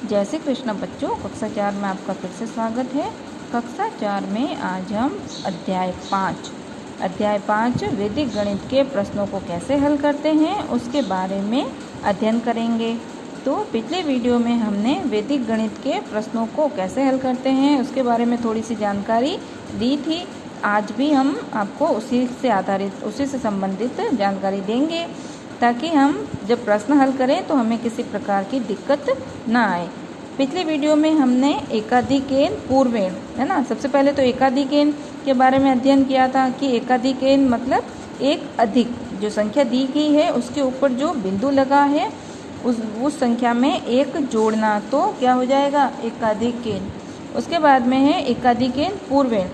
जय श्री कृष्ण बच्चों, कक्षा 4 में आपका फिर से स्वागत है। कक्षा 4 में आज हम अध्याय 5 वैदिक गणित के प्रश्नों को कैसे हल करते हैं उसके बारे में अध्ययन करेंगे। तो पिछले वीडियो में हमने वैदिक गणित के प्रश्नों को कैसे हल करते हैं उसके बारे में थोड़ी सी जानकारी दी थी। आज भी हम आपको उसी से संबंधित जानकारी देंगे ताकि हम जब प्रश्न हल करें तो हमें किसी प्रकार की दिक्कत ना आए। पिछले वीडियो में हमने एकाधिकेन पूर्वेण, है ना, सबसे पहले तो एकाधिकेन के बारे में अध्ययन किया था कि एकाधिकेन मतलब एक अधिक, जो संख्या दी गई है उसके ऊपर जो बिंदु लगा है उस संख्या में एक जोड़ना, तो क्या हो जाएगा एकाधिकेन। उसके बाद में है एकाधिकेन पूर्वेण।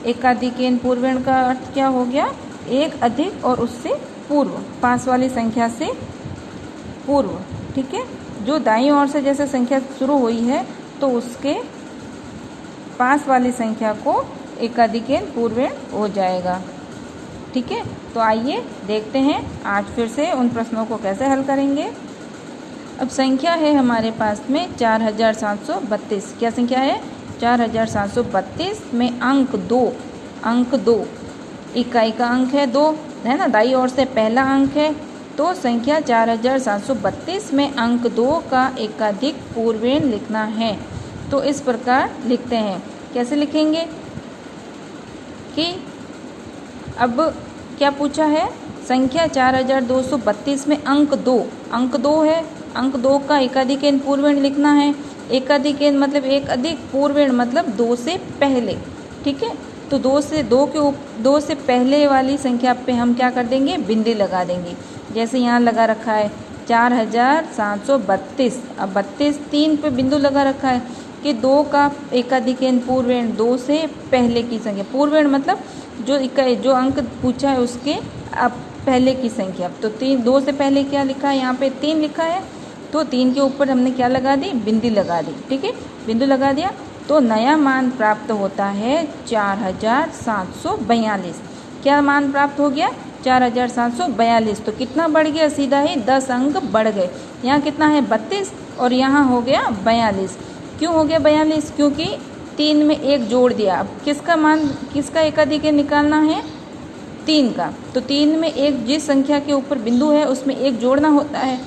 एकाधिकेन पूर्वेण का अर्थ क्या हो गया, एक अधिक और उससे पूर्व, पास वाली संख्या से पूर्व, ठीक है। जो दाईं ओर से जैसे संख्या शुरू हुई है तो उसके पास वाली संख्या को एकाधिकेन पूर्वेण हो जाएगा, ठीक है। तो आइए देखते हैं आज फिर से उन प्रश्नों को कैसे हल करेंगे। अब संख्या है हमारे पास में 4732। क्या संख्या है 4732 में अंक 2, इकाई का अंक है 2, है ना, दाईं ओर से पहला अंक है। तो संख्या 4732 में अंक 2 का एकाधिक पूर्वेण लिखना है। तो इस प्रकार लिखते हैं। कैसे लिखेंगे कि अब क्या पूछा है, संख्या 4232 में अंक 2 है, अंक 2 का एकाधिकेन पूर्वेण लिखना है। एकाधिकेन मतलब एक अधिक, पूर्वेण मतलब 2 से पहले, ठीक है। तो 2 से पहले वाली संख्या पे हम क्या कर देंगे, बिंदी लगा देंगे। जैसे यहाँ लगा रखा है 4732, अब 32 3 पे बिंदु लगा रखा है कि 2 का एकाधिकेन पूर्वेण 2 से पहले की संख्या। पूर्वेण मतलब जो अंक पूछा है उसके अब पहले की संख्या। तो 2 से पहले क्या लिखा है, यहाँ पे 3 लिखा है, तो 3 के ऊपर हमने क्या लगा दी, बिंदी लगा दी, ठीक है, बिंदु लगा दिया। तो नया मान प्राप्त होता है 4742। क्या मान प्राप्त हो गया 4742। तो कितना बढ़ गया, सीधा ही 10 अंक बढ़ गए। यहाँ कितना है 32 और यहाँ हो गया 42। क्यों हो गया 42, क्योंकि 3 में 1 जोड़ दिया। अब किसका एकाधिकेन निकालना है, 3 का। तो 3 में 1 जिस संख्या के ऊपर बिंदु है उसमें 1 जोड़ना होता है।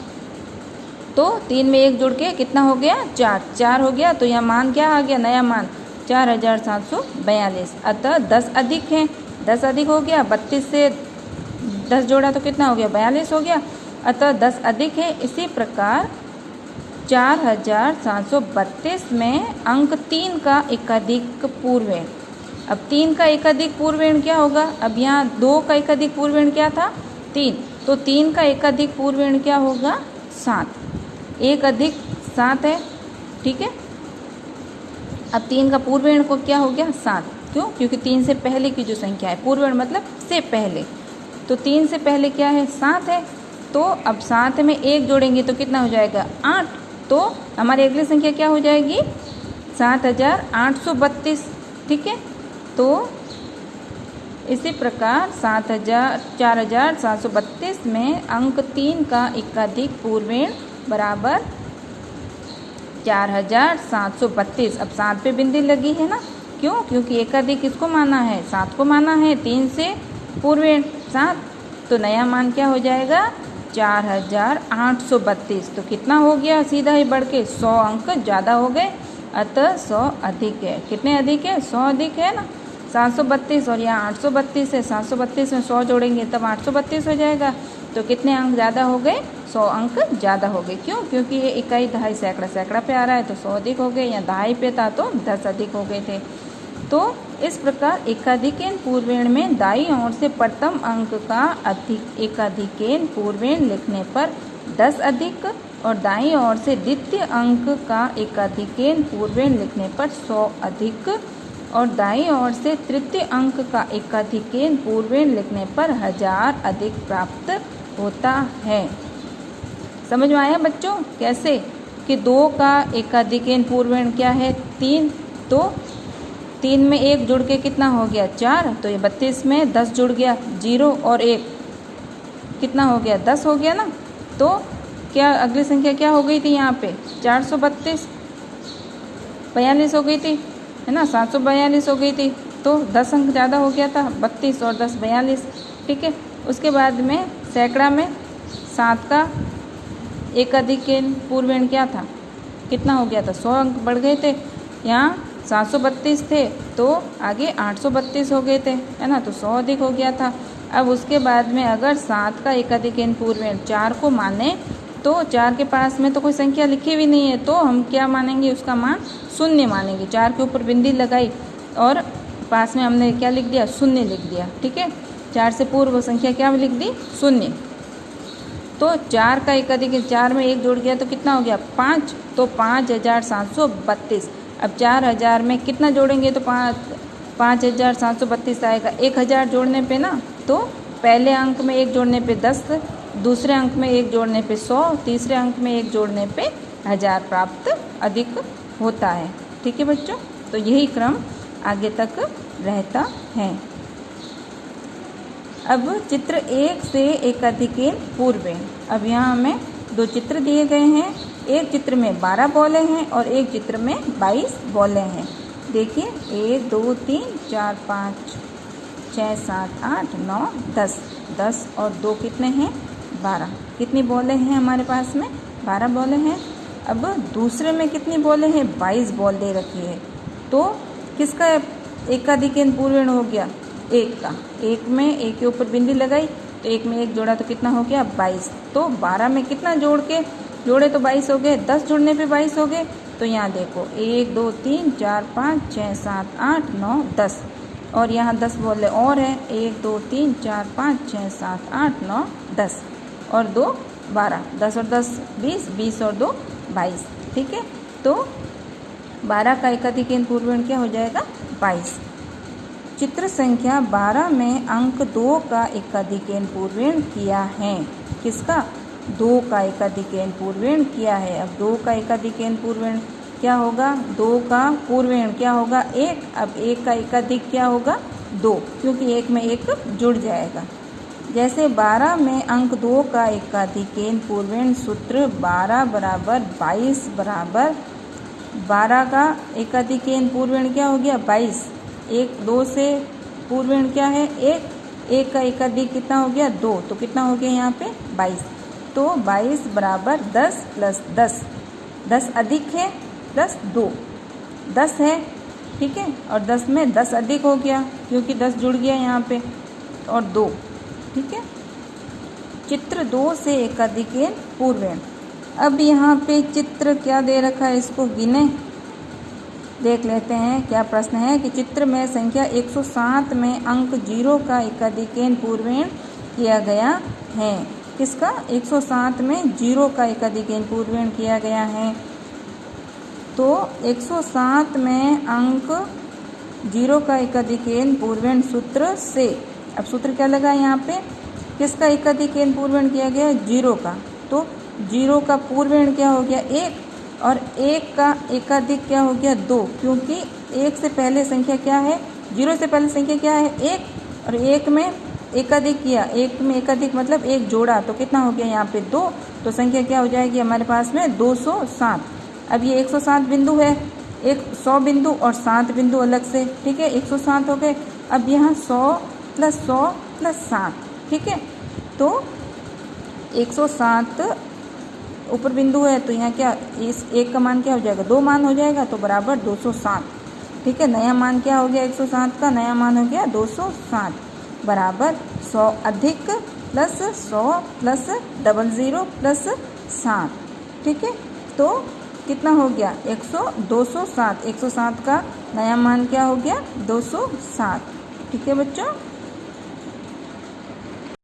तो 3 में 1 जोड़ के कितना हो गया 4 हो गया। तो यह मान क्या आ गया, नया मान 4742। अतः 10 अधिक है, 10 अधिक हो गया, 32 से 10 जोड़ा तो कितना हो गया 42 हो गया। अतः 10 अधिक है। इसी प्रकार 4732 में अंक 3 का एकाधिक पूर्वेण। अब 3 का एकाधिक पूर्वेण क्या होगा, अब यहाँ 2 का एकाधिक पूर्वेण क्या था 3, तो 3 का एकाधिक पूर्वेण क्या होगा 7। 1 अधिक 7 है, ठीक है। अब 3 का पूर्वेण को क्या हो गया 7, क्यों, क्योंकि 3 से पहले की जो संख्या है, पूर्वेण मतलब से पहले, तो 3 से पहले क्या है 7 है। तो अब 7 में 1 जोड़ेंगे तो कितना हो जाएगा 8। तो हमारी अगली संख्या क्या हो जाएगी 7832, ठीक है। तो इसी प्रकार 4732 में अंक 3 का एकाधिक पूर्वेण बराबर 4732। अब 7 पे बिंदी लगी है ना, क्यों, क्योंकि एकाधिक किसको माना है 7 को माना है, 3 से पूर्वेण 7। तो नया मान क्या हो जाएगा 4832। तो कितना हो गया, सीधा ही बढ़ के 100 अंक ज़्यादा हो गए। अतः 100 अधिक है। कितने अधिक है 100 अधिक है ना। 732 और यहाँ 832 है, 732 में 100 जोड़ेंगे तब 832 हो जाएगा। तो कितने अंक ज़्यादा हो गए 100 अंक ज़्यादा हो गए। क्यों, क्योंकि ये इकाई दहाई सैकड़ा पे आ रहा है तो 100 अधिक हो गए, या दहाई पे था तो 10 अधिक हो गए थे। तो इस प्रकार एकाधिकेन पूर्वेण में दाईं ओर से प्रथम अंक का एकाधिकेन पूर्वेण लिखने पर 10 अधिक और दाईं ओर से द्वितीय अंक का एकाधिकेन पूर्वेण लिखने पर 100 अधिक और दाईं ओर से तृतीय अंक का एकाधिकेन पूर्वेण लिखने पर 1000 अधिक प्राप्त होता है। समझ में आया बच्चों कैसे, कि 2 का एकाधिकेन पूर्वेण क्या है 3, तो 3 में 1 जुड़ के कितना हो गया 4, तो ये 32 में 10 जुड़ गया, 0 और 1 कितना हो गया 10 हो गया ना। तो क्या अगली संख्या क्या हो गई थी यहाँ पे 432, 42 हो गई थी, है ना, 742 हो गई थी, तो 10 अंक ज़्यादा हो गया था, 32 और 10 42, ठीक है। उसके बाद में सैकड़ा में 7 का एकाधिक पूर्वेण क्या था, कितना हो गया था, 100 अंक बढ़ गए थे। यहाँ 732 थे तो आगे 832 हो गए थे, है ना, तो 100 अधिक हो गया था। अब उसके बाद में अगर 7 का एकाधिक पूर्वेण 4 को माने तो 4 के पास में तो कोई संख्या लिखी हुई नहीं है, तो हम क्या मानेंगे, उसका मान शून्य मानेंगे। 4 के ऊपर बिंदी लगाई और पास में हमने क्या लिख दिया, शून्य लिख दिया, ठीक है। 4 से पूर्व संख्या क्या लिख दी, शून्य। तो 4 का एकाधिक, 4 में 1 जोड़ गया तो कितना हो गया 5, तो 5732। अब 4000 में कितना जोड़ेंगे तो 5732 आएगा। 1000 जोड़ने पे ना, तो पहले अंक में 1 जोड़ने पे 10, दूसरे अंक में 1 जोड़ने पे 100, तीसरे अंक में 1 जोड़ने पे 1000 प्राप्त अधिक होता है, ठीक है बच्चों। तो यही क्रम आगे तक रहता है। अब चित्र 1 से एकाधिक पूर्वेण। अब यहाँ हमें 2 चित्र दिए गए हैं, एक चित्र में 12 बॉलें हैं और एक चित्र में 22 बॉलें हैं। देखिए 1 2 3 4 5 6 7 8 9 10, 10 और 2 कितने हैं 12। कितनी बॉलें हैं हमारे पास में, 12 बॉलें हैं। अब दूसरे में कितनी बॉलें हैं, 22 बॉल दे रखी है। तो किसका एकाधिक पूर्वेण हो गया, 1 का। 1 में 1 के ऊपर बिंदी लगाई तो 1 में 1 जोड़ा तो कितना हो गया 22। तो 12 में कितना जोड़े तो 22 हो गए, 10 जोड़ने पे 22 हो गए। तो यहाँ देखो 1 2 3 4 5 6 7 8 9 10 और यहाँ 10 बॉलें और है, 1 2 3 4 5 6 7 8 9 10 और 2 12, 10 और 10 20, 20 और 2 22, ठीक है। तो 12 का एकाधिक पूर्वेण क्या हो जाएगा 22। चित्र संख्या 12 में अंक 2 का एकाधिक पूर्वेण किया है। किसका, 2 का एकाधिक पूर्वेण किया है। अब 2 का एकाधिक पूर्वेण क्या होगा, 2 का पूर्वेण क्या होगा 1। अब 1 का एकाधिक क्या होगा 2, क्योंकि 1 में 1 जुड़ जाएगा। जैसे 12 में अंक 2 का एकाधिक पूर्वेण सूत्र 12 बराबर 22 बराबर 12 का एकाधिक पूर्वेण क्या हो गया 22। 1 2 से पूर्वेण क्या है 1, 1 का एकाधिक कितना हो गया 2, तो कितना हो गया यहाँ पे 22। तो 22 बराबर 10 प्लस 10, 10 अधिक है प्लस 2, 10 है, ठीक है। और 10 में 10 अधिक हो गया क्योंकि 10 जुड़ गया यहाँ पे और 2, ठीक है। चित्र 2 से एकाधिक पूर्वेण। अब यहाँ पे चित्र क्या दे रखा है, इसको गिने देख लेते हैं क्या प्रश्न है कि चित्र में संख्या 107 में अंक 0 का एकाधिक पूर्वेण किया गया है। किसका, 107 में 0 का एकाधिक पूर्वेण किया गया है। तो 107 में अंक 0 का एकाधिक पूर्वेण सूत्र से, अब सूत्र क्या लगा यहाँ पे, किसका एकाधिक पूर्वेण किया गया 0 का। तो 0 का पूर्वेण क्या हो गया 1 और 1 का एकाधिक क्या हो गया 2, क्योंकि 1 से पहले संख्या क्या है, 0 से पहले संख्या क्या है 1 और 1 में एकाधिक किया, 1 में एकाधिक मतलब 1 जोड़ा तो कितना हो गया यहाँ पे 2, तो संख्या क्या हो जाएगी हमारे पास में 207। अब ये 107 बिंदु है, 100 बिंदु और 7 बिंदु अलग से, ठीक है, 107 हो गए। अब यहाँ 100 प्लस 100 प्लस 7, ठीक है। तो 107 ऊपर बिंदु है तो यहाँ क्या, इस 1 का मान क्या हो जाएगा 2 मान हो जाएगा, तो बराबर 207, ठीक है। नया मान क्या हो गया 107 का नया मान हो गया 207 बराबर 100 अधिक प्लस 100 प्लस 00 प्लस 7, ठीक है। तो कितना हो गया 207, 107 का नया मान क्या हो गया 207, ठीक है बच्चों।